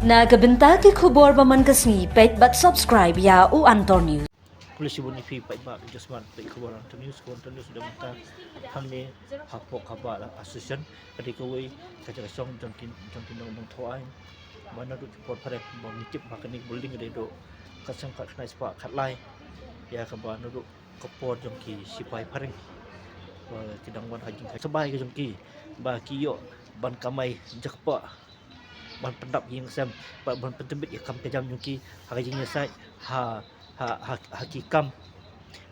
Nagabenta ki khubor baman kasni pet but subscribe ya u Antor News. Polisi buni fi pai ba just man pai khabar to news sudah mata hamne hapok khaba association kadi ko wei kaja song jongkin dong thoai mana du pot pare mo mitip makani building de do kasang khat nai spa khat lai ya khaba no du kopor jongki sipai pare wa kidang wan hajing sabai ke jongki ba kiyo ban kamai jakpa ban pendap yang sam ban pentembit ya kam kejam jongki hajing sai ha hakikam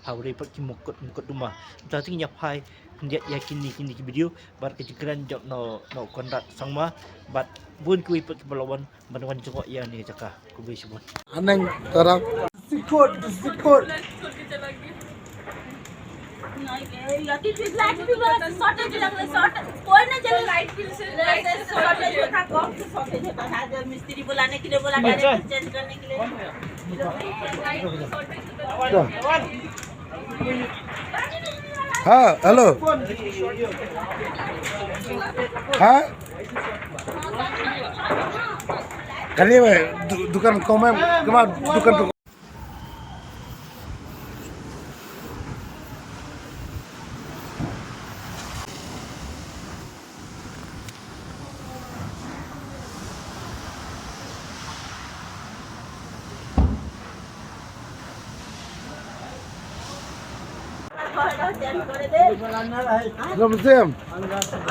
haure pat ki mukut rumah tadi nyap hai dia yakin ni video bar kejengkeran jok no kondat sangma bat bun kui pat belawan banwan jengok ya ni cakah ku be sebut aneng tarap sikot यति ठीक light bill shortage लगले short कोई ना चले light bill से shortage था कम से shortage था आज मिस्त्री बुलाने के लिए बोला डायरेक्ट चेंज करने के लिए हाँ हेलो हाँ करिए भाई दुकान कम है दुकान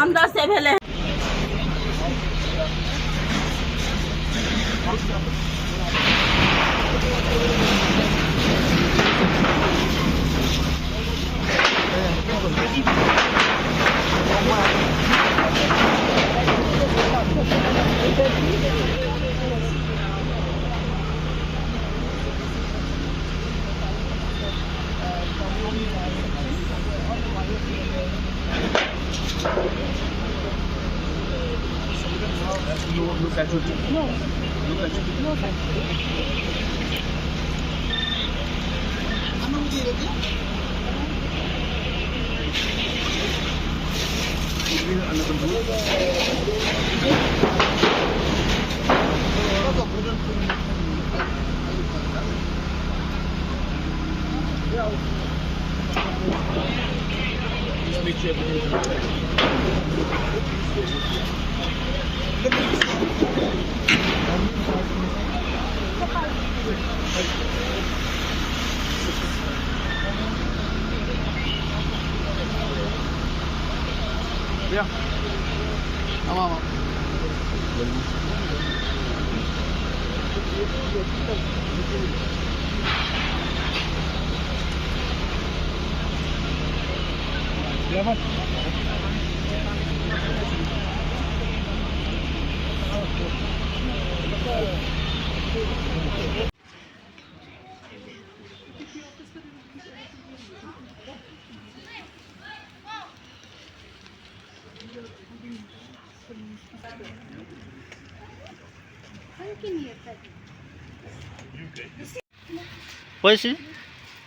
अंदर से भेले Look at it. No. Look at it. No. Just make sure everything is right. Yeah. Ama. Yeah, what is it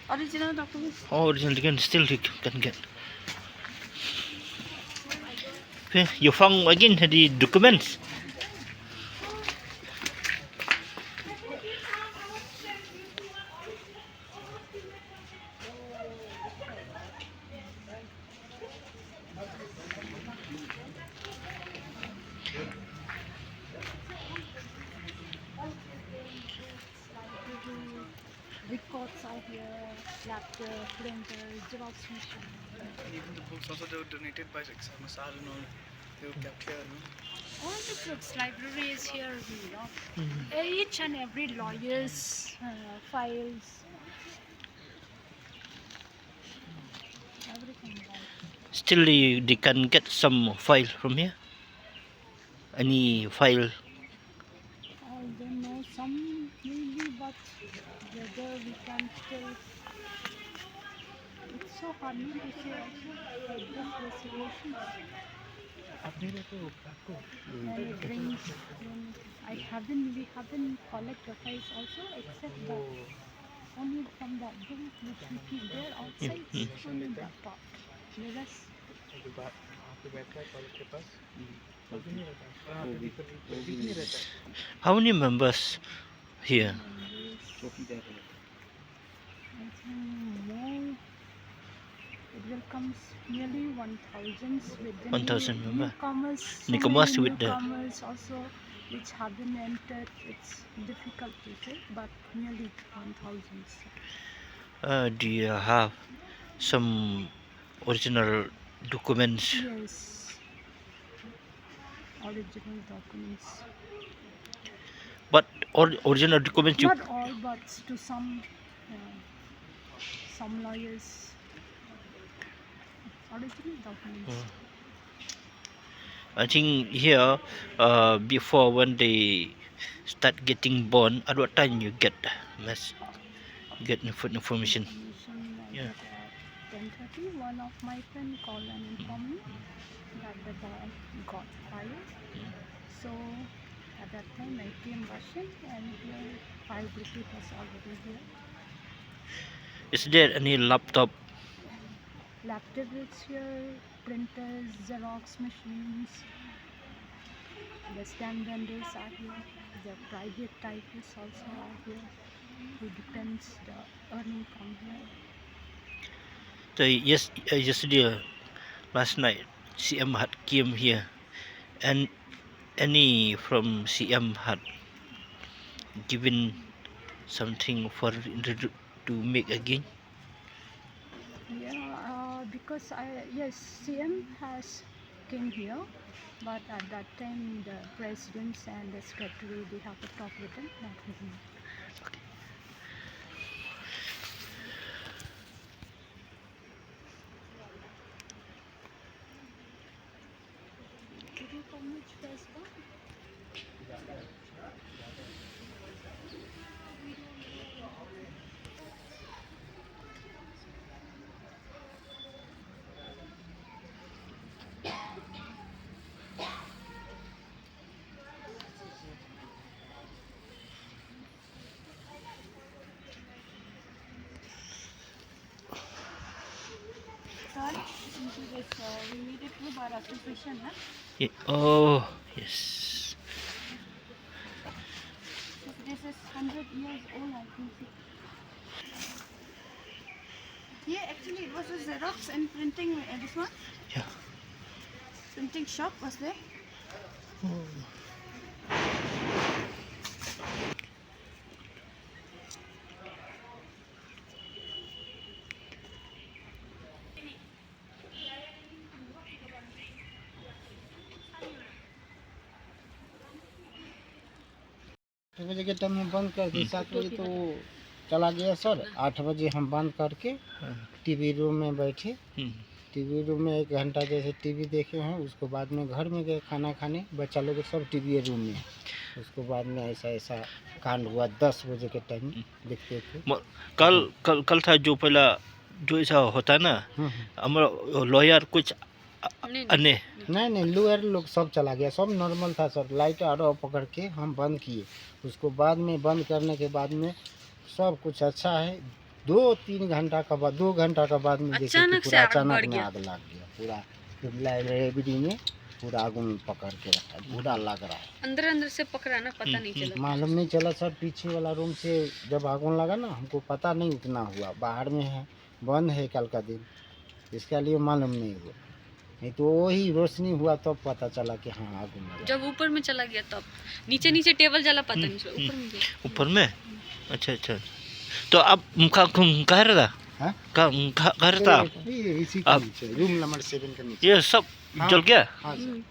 original documents oh original still you can get okay you found again the documents records are here, laptop, printer, Xerox machine. Even the books also they were donated by Masal and all. They were kept here, no? All the books, library is here, you know. Each and every lawyer's files, everything. still they can get some file from here any file I don't know, some maybe, but whether we can still. It's so hard to say also, like this reservations. And it brings, we haven't collect the files also, except that only from that book which we keep there outside, only that part. The rest, How many members here? I think more. It will come nearly 1,000 with the 1,000 member. newcomers. So Newcomers many with the- newcomers also, which haven't entered. It's difficult to say, but nearly 1,000. Do you have some original documents? Yes, original documents. But original documents you Not all, but to some lawyers. Original documents. I think here before when they start getting born, at what time you get information? Yeah. At 10:30, one of my friends called and informed me that the boy got fired. So at that time I came rushing, and here fire brigade was already here. Is there any laptop? Laptop is here, printers, Xerox machines. The stamp vendors are here. The private typists also are here, who depends the earning from here. So yesterday, last night, CM had came here, and any from CM had given something for to make again. Yeah, because CM has came here, but at that time the presidents and the secretary, they have to talk with them, not with me. Did you come which Facebook? Sir, into this, we need it through bar association, huh? Yeah. Oh yes. This is 100 years old, I think. Yeah, actually it was a Xerox and printing, this one? Yeah. Printing shop was there. बजे के time में बंद कर दी, 7 बजे तो वो चला गया सर। 8 बजे हम बंद करके टीवी रूम में बैठे। टीवी रूम में 1 घंटा जैसे टीवी देखे हैं, उसको बाद में घर में गए खाना खाने। बच्चा लोग सब टीवी रूम में, उसको बाद में ऐसा कांड हुआ 10 बजे के टाइम देखते थे। कल था जो पहला जो ऐसा होता है ना, हमारा लॉयर कुछ अन्य नहीं लोअर लोग सब चला गया, सब नॉर्मल था सर। लाइट और पकड़ के हम बंद किए, उसको बाद में बंद करने के बाद में सब कुछ अच्छा है। 2-3 घंटा का बाद, 2 घंटा का बाद में देखिए पूरा अचानक में आग लग गया। पूरा लाइब्रेरी में पूरा आग में पकड़ के रखा, पूरा लग रहा है। अंदर से पकड़ा ना, पता नहीं चला। मालूम नहीं चला सर। पीछे वाला रूम से जब आग लगा ना, हमको पता नहीं उतना हुआ। बाहर में है, बंद है कल का दिन, इसके लिए मालूम नहीं हुआ। नहीं तो वही रोशनी हुआ तब तो पता चला कि हाँ आग लगा। जब ऊपर में चला गया तब नीचे टेबल जला, पता नहीं चला। ऊपर में अच्छा। तो आप कहाँ रहता? हाँ? कहाँ रहता? इसी के नीचे, रूम नंबर 7 के नीचे। ये सब जल गया? हाँ सर,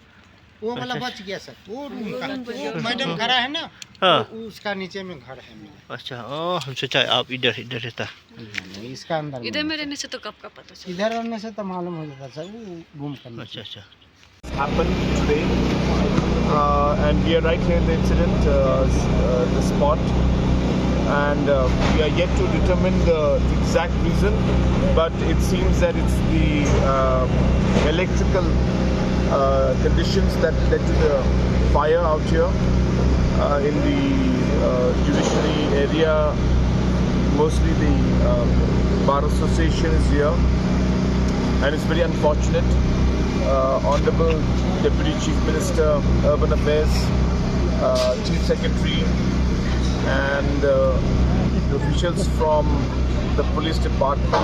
वो वाला बच गया सर। वो रूम का, वो मैडम खड़ा है ना, हाँ। उसका नीचे में घर है मेरा। अच्छा, हम सोचा आप इधर रहता। नहीं, इसका अंदर इधर में रहने से तो कब का पता चला। इधर रहने से तो मालूम हो जाता सर, वो रूम का नीचे। अच्छा। Happened today, and we are right here in the incident, the spot, and we are yet to determine the exact reason, but it seems that it's the electrical conditions that led to the fire out here in the judiciary area. Mostly the bar association is here, and it's very unfortunate. Honorable Deputy Chief Minister, Urban Affairs, Chief Secretary, and the officials from the police department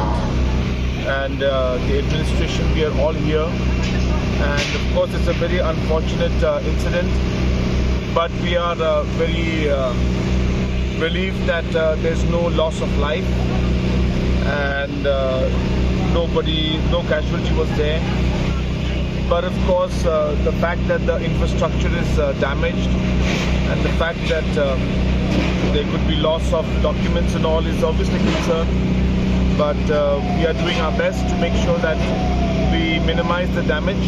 and the administration. We are all here, and of course it's a very unfortunate incident, but we are very relieved that there's no loss of life, and no casualty was there. But of course, the fact that the infrastructure is damaged, and the fact that there could be loss of documents and all is obviously a concern. But we are doing our best to make sure that we minimize the damage.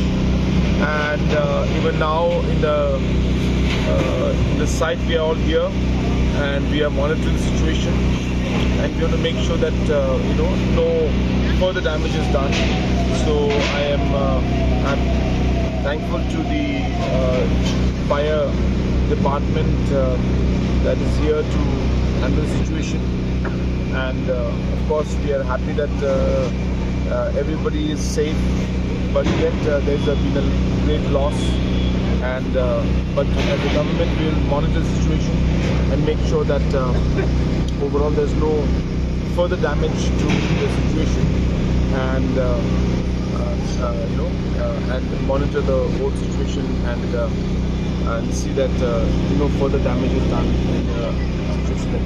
And even now in the site, we are all here, and we are monitoring the situation, and we want to make sure that no further damage is done. So I'm thankful to the fire department that is here to handle the situation, and of course we are happy that everybody is safe, but yet there's been a great loss, and but as a government we will monitor the situation and make sure that overall there's no further damage to the situation, and and monitor the whole situation, and see that no further damage is done in the situation.